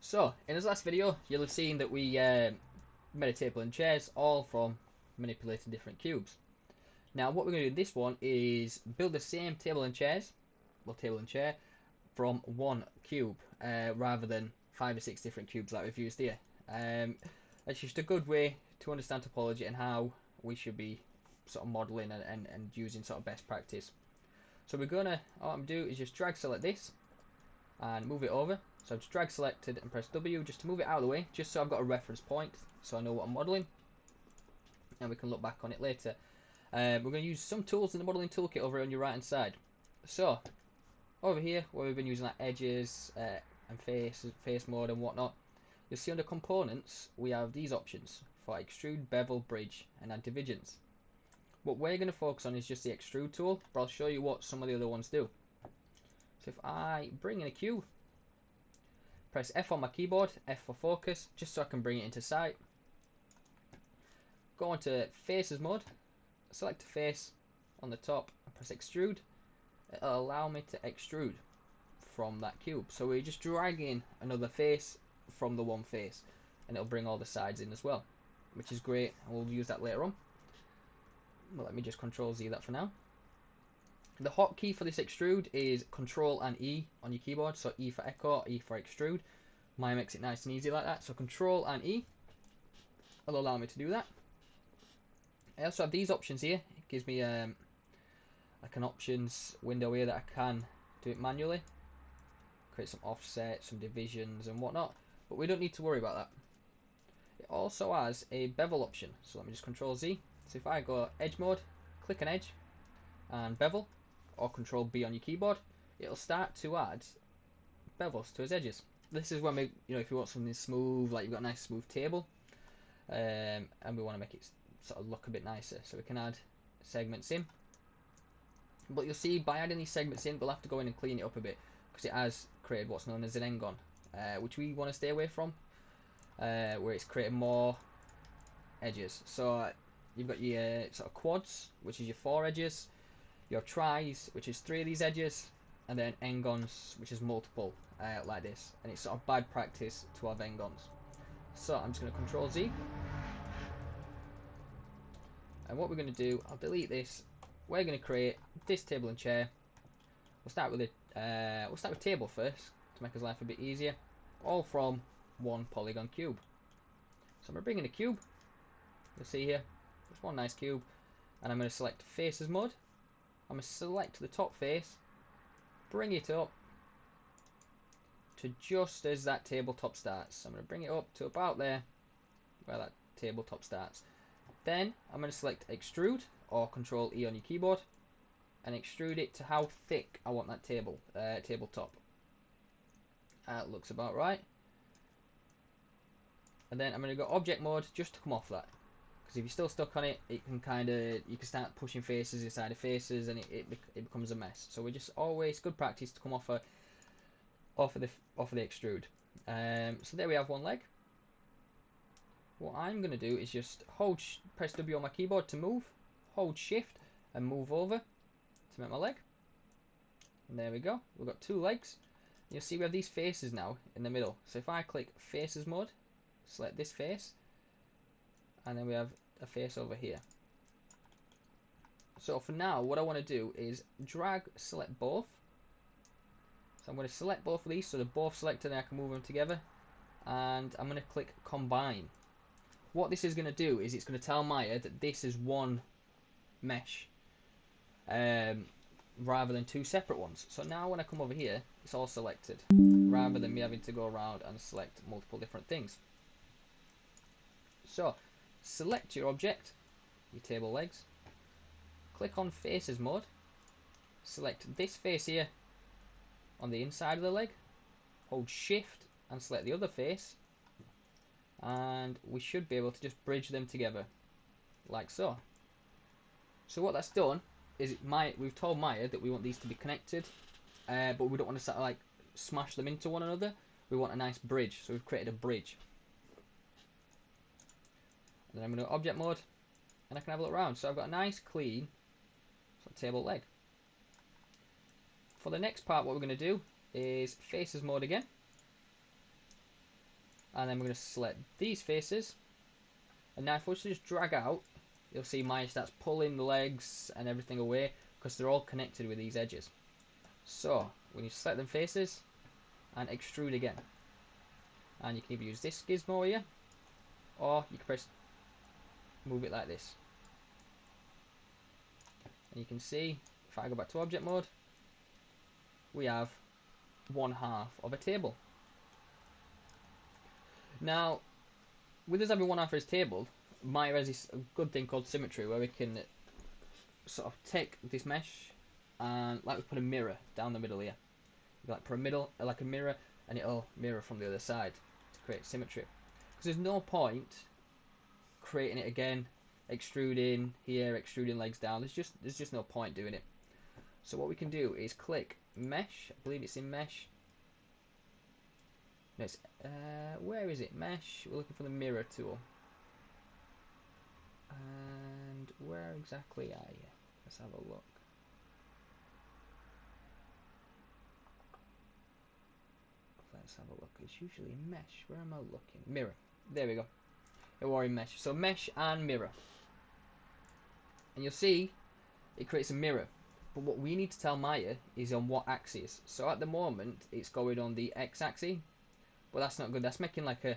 So, in this last video, you'll have seen that we made a table and chairs, all from manipulating different cubes. Now, what we're going to do in this one is build the same table and chairs, well, table and chair, from one cube, rather than 5 or 6 different cubes like we've used here. It's just a good way to understand topology and how we should be sort of modeling and using sort of best practice. So we're gonna, all I'm gonna do is just drag select this and move it over. So I've just drag selected and press W just to move it out of the way, just so I've got a reference point so I know what I'm modeling and we can look back on it later. We're going to use some tools in the modeling toolkit over on your right hand side. So over here where we've been using like edges and face mode and whatnot, you'll see under components we have these options for extrude, bevel, bridge and add divisions. What we're going to focus on is just the extrude tool, but I'll show you what some of the other ones do. So if I bring in a cube, press F on my keyboard, F for focus, just so I can bring it into sight. Go into faces mode, select a face on the top, and press extrude. It'll allow me to extrude from that cube. So we're just dragging another face from the one face, and it'll bring all the sides in as well, which is great, and we'll use that later on. Well, let me just Control Z that for now. The hotkey for this extrude is Control and E on your keyboard, so E for echo, E for extrude. Maya makes it nice and easy like that, so Control and E will allow me to do that. I also have these options here. It gives me like an options window here that I can do it manually, create some offset, some divisions and whatnot, but we don't need to worry about that. It also has a bevel option, so let me just Control Z. So if I go edge mode, click an edge and bevel, or Control B on your keyboard, it'll start to add bevels to its edges. This is when we, if you want something smooth, like you've got a nice smooth table, and we want to make it sort of look a bit nicer, so we can add segments in. But you'll see by adding these segments in, we'll have to go in and clean it up a bit because it has created what's known as an engon, which we want to stay away from, where it's created more edges. So you've got your sort of quads, which is your 4 edges, your tris, which is 3 of these edges, and then engons, which is multiple, like this. And it's sort of bad practice to have engons. So I'm just going to Control Z, and what we're going to do, I'll delete this. We're going to create this table and chair. We'll start with table first to make our life a bit easier, all from one polygon cube. So I'm going to bring in a cube. You'll see here, just one nice cube, and I'm going to select faces mode. I'm going to select the top face, bring it up to just as that tabletop starts. So I'm going to bring it up to about there where that tabletop starts. Then I'm going to select extrude, or Control E on your keyboard, and extrude it to how thick I want that tabletop. That looks about right. And then I'm going to go object mode just to come off that, because if you're still stuck on it, you can start pushing faces inside of faces, and it becomes a mess. So we're just always good practice to come off of the extrude. So there we have one leg. What I'm going to do is just press W on my keyboard to move, hold shift and move over to make my leg. And there we go, we've got 2 legs. You'll see we have these faces now in the middle. So if I click faces mode, select this face, and then we have a face over here. So for now, what I want to do is drag select both. So I'm going to select both of these so they're both selected and I can move them together. And I'm going to click combine. What this is going to do is it's going to tell Maya that this is one mesh, rather than 2 separate ones. So now when I come over here, it's all selected, rather than me having to go around and select multiple different things. So select your object, your table legs, click on faces mode, select this face here on the inside of the leg, hold shift and select the other face, and we should be able to just bridge them together like so. So what that's done is we've told Maya that we want these to be connected, but we don't want to like smash them into one another. We want a nice bridge, so we've created a bridge. And then I'm going to object mode, and I can have a look around. So I've got a nice clean table leg. For the next part, what we're going to do is faces mode again. And then we're going to select these faces. And now if we just drag out, you'll see Maya starts pulling the legs and everything away because they're all connected with these edges. So when you select them faces and extrude again, and you can either use this gizmo here, or you can press move it like this. And you can see if I go back to object mode, we have 1/2 of a table. Now, with us having 1/2 of this table, Maya has this good thing called Symmetry, where we can sort of take this mesh and like we put a mirror down the middle here. You like put a middle like a mirror, and it'll mirror from the other side to create symmetry. Because there's no point creating it again, extruding here, extruding legs down. There's just no point doing it. So what we can do is click mesh. I believe it's in mesh. No, it's, where is it? Mesh. We're looking for the mirror tool. And where exactly are you? Let's have a look. Let's have a look. It's usually mesh. Where am I looking? Mirror. There we go. It was in mesh. So mesh and mirror. And you'll see it creates a mirror. But what we need to tell Maya is on what axis. So at the moment it's going on the x-axis. But that's not good. That's making like a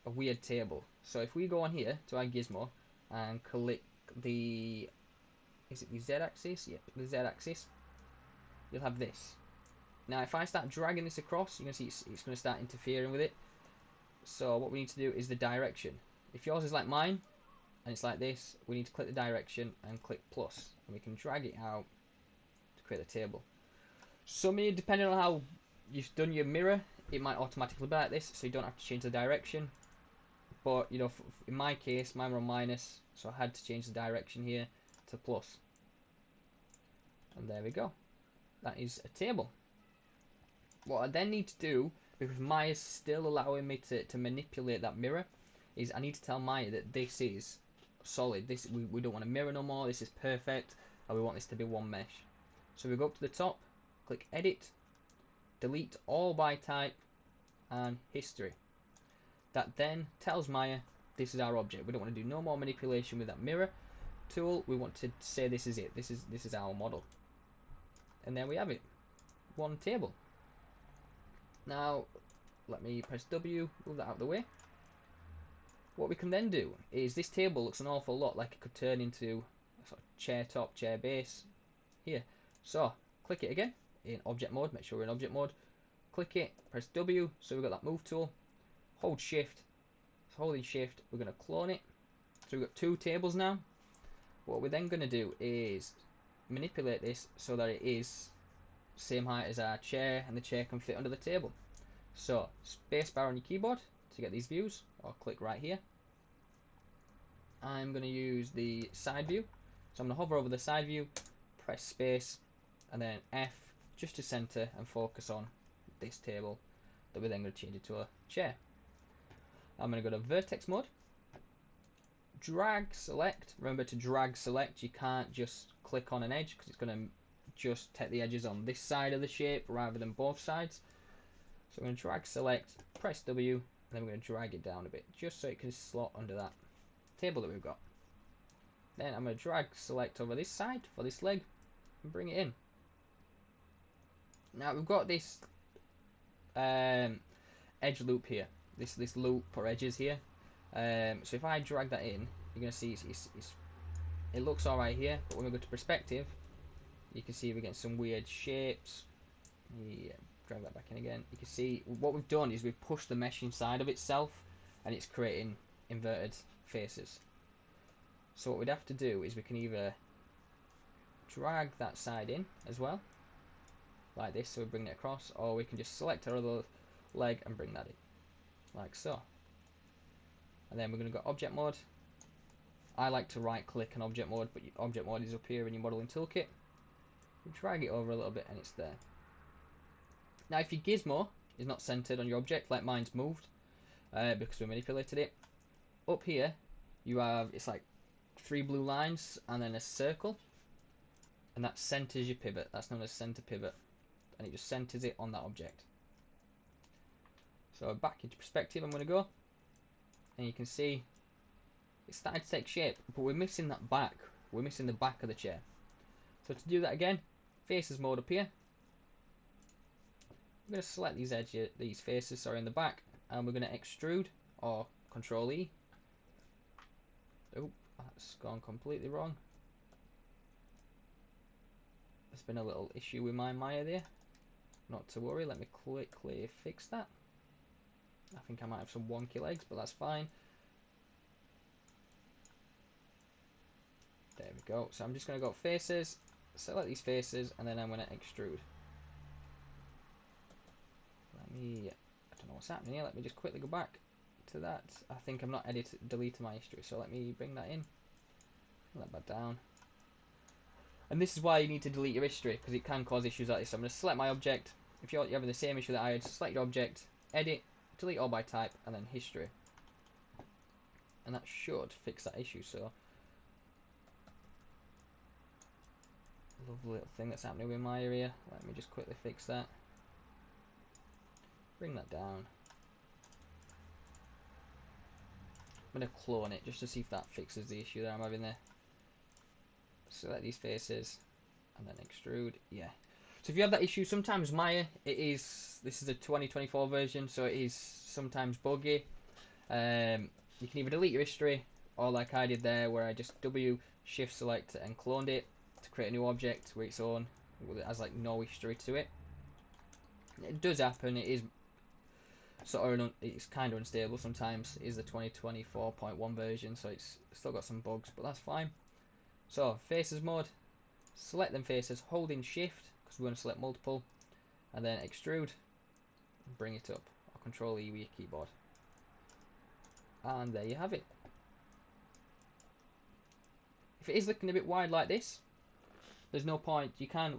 weird table. So if we go on here to our gizmo and click the, is it the z-axis? Yep, the z-axis. You'll have this. Now if I start dragging this across, you're going to see it's going to start interfering with it. So what we need to do is the direction. If yours is like mine and it's like this, we need to click the direction and click plus, and we can drag it out to create the table. Some of you, depending on how you've done your mirror, it might automatically be like this, so you don't have to change the direction. But you know, in my case, mine were on minus, so I had to change the direction here to plus. And there we go. That is a table. What I then need to do, because Maya's still allowing me to manipulate that mirror, is I need to tell Maya that this is solid. This we don't want a mirror no more. This is perfect, and we want this to be one mesh. So we go up to the top, click Edit, Delete All by Type, and History. That then tells Maya this is our object. We don't want to do no more manipulation with that mirror tool. We want to say this is it. This is our model. And there we have it. One table. Now let me press W, move that out of the way. What we can then do is this table looks an awful lot like it could turn into a sort of chair top, chair base here. So click it again in object mode. Make sure we're in object mode. Click it, press W, so we've got that move tool. Hold shift. So holding shift, we're going to clone it. So we've got two tables now. What we're then going to do is manipulate this so that it is same height as our chair, and the chair can fit under the table. So spacebar on your keyboard to get these views, or click right here. I'm going to use the side view. So I'm going to hover over the side view, press space, and then F just to center and focus on this table that we're then going to change it to a chair. I'm going to go to vertex mode, drag select. Remember to drag select, you can't just click on an edge because it's going to just take the edges on this side of the shape rather than both sides. So I'm going to drag select, press W, and then we're going to drag it down a bit just so it can slot under that table that we've got. Then I'm going to drag select over this side for this leg and bring it in. Now we've got this edge loop here, this loop or edges here. So if I drag that in, you're going to see it looks alright here, but when we go to perspective, you can see we're getting some weird shapes. Yeah, drag that back in again. You can see what we've done is we've pushed the mesh inside of itself, and it's creating inverted faces. So what we'd have to do is we can either drag that side in as well, like this, so we bring it across, or we can just select our other leg and bring that in, like so. And then we're going to go object mode. I like to right click on object mode, but object mode is up here in your modeling toolkit. You drag it over a little bit and it's there. Now if your gizmo is not centered on your object, like mine's moved, because we manipulated it, up here you have, it's like 3 blue lines and then a circle, and that centers your pivot. That's known as center pivot, and it just centers it on that object. So back into perspective I'm going to go, and you can see it's starting to take shape, but we're missing that back. We're missing the back of the chair. So to do that again, faces mode up here. I'm going to select these faces, sorry, in the back, and we're going to extrude or Control E. Oh, that's gone completely wrong. There's been a little issue with my Maya there. Not to worry, let me quickly fix that. I think I might have some wonky legs, but that's fine. There we go. So I'm just going to go faces, select these faces, and then I'm going to extrude. I don't know what's happening here. Let me just quickly go back to that. I think I'm not deleting my history, so let me bring that in. Let that down. And this is why you need to delete your history, because it can cause issues like this. So I'm going to select my object. If you're having the same issue that I had, select your object, edit, delete all by type, and then history. And that should fix that issue. So lovely little thing that's happening with my area. Let me just quickly fix that. Bring that down. I'm going to clone it just to see if that fixes the issue that I'm having there. Select these faces and then extrude. Yeah. So if you have that issue, sometimes Maya, this is a 2024 version, so it is sometimes buggy. You can either delete your history, or like I did there, where I just shift select and cloned it to create a new object with its own, it has like no history to it. It does happen. It is it's kind of unstable sometimes. It is the 2024.1 version, so it's still got some bugs, but that's fine. So faces mode, select them faces, holding shift because we're going to select multiple, and then extrude, and bring it up, or Control E with your keyboard, and there you have it. If it is looking a bit wide like this, there's no point. You can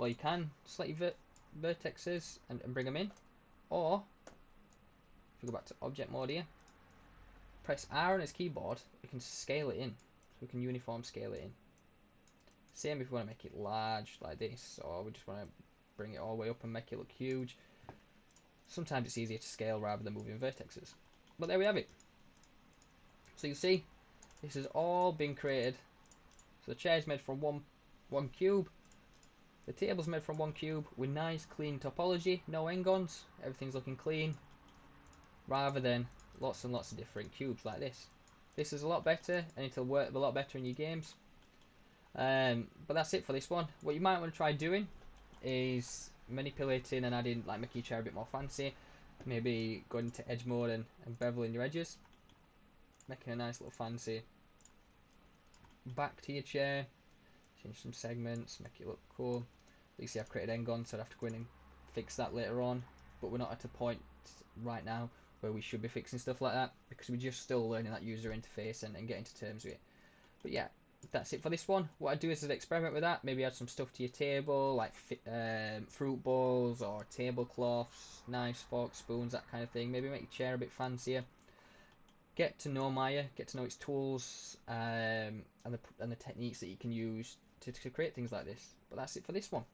select your vertexes and bring them in, or if we go back to object mode here, press R on its keyboard, we can scale it in, so we can uniform scale it in. Same if we want to make it large like this, or we just want to bring it all the way up and make it look huge. Sometimes it's easier to scale rather than moving vertexes. But there we have it. So you see, this has all been created. So the chair is made from one cube. The table's made from one cube with nice clean topology, no n-gons. Everything's looking clean, rather than lots and lots of different cubes like this. This is a lot better, and it'll work a lot better in your games. But that's it for this one. What you might want to try doing is manipulating and adding, like making your chair a bit more fancy. Maybe going into edge mode and beveling your edges. Making a nice little fancy back to your chair. Change some segments, make it look cool. You see I've created n-gon, so I'd have to go in and fix that later on. But we're not at a point right now where we should be fixing stuff like that, because we're just still learning that user interface and getting to terms with it. But yeah, that's it for this one. What I do is experiment with that. Maybe add some stuff to your table, like fruit bowls or tablecloths, knives, forks, spoons, that kind of thing. Maybe make your chair a bit fancier. Get to know Maya, get to know its tools, and the techniques that you can use to create things like this. But that's it for this one.